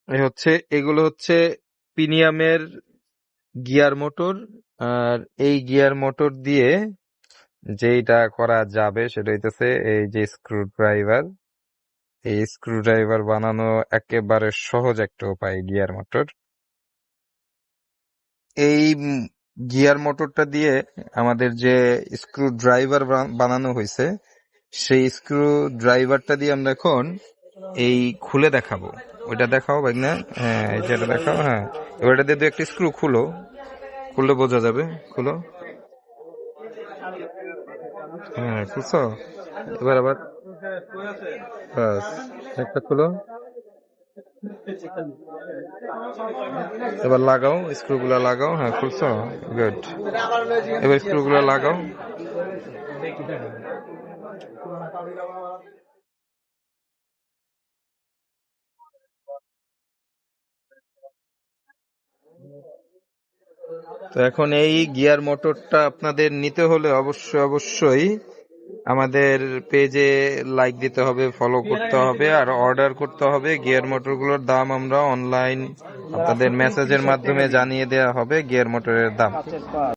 এগুলো হচ্ছে প্রিমিয়ামের gear motor. আর এই গিয়ার মোটর দিয়ে যেটা করা যাবে সেটা হইতেছে এই যে স্ক্রু ড্রাইভার। এই স্ক্রু ড্রাইভার বানানো একেবারে সহজ একটা উপায় গিয়ার মোটর। এই গিয়ার মোটরটা দিয়ে আমাদের যে স্ক্রু ড্রাইভার বানানো হয়েছে, সেই স্ক্রু ড্রাইভারটা দিয়ে আমরা এখন এই খুলে দেখাবো। ওইটা দেখাও ভাই না? হ্যাঁ, এই যেটা দেখাও। হ্যাঁ, এবার এটা দিয়ে দু একটা স্ক্রু খুলো, খুললে বোঝা যাবে। খুলো। হ্যাঁ, খুলছো? এবার আবার বাস, একটা খুলো। এবার লাগাও, স্ক্রু গুলা লাগাও। হ্যাঁ, খুলছো? গুড। এবার স্ক্রু গুলা লাগাও। তো এখন এই গিয়ার মোটরটা আপনাদের নিতে হলে অবশ্যই আমাদের পেজে লাইক দিতে হবে, ফলো করতে হবে আর অর্ডার করতে হবে। গিয়ার মোটরগুলোর দাম আমরা অনলাইন আপনাদের মেসেজের মাধ্যমে জানিয়ে দেওয়া হবে গিয়ার মোটরের দাম।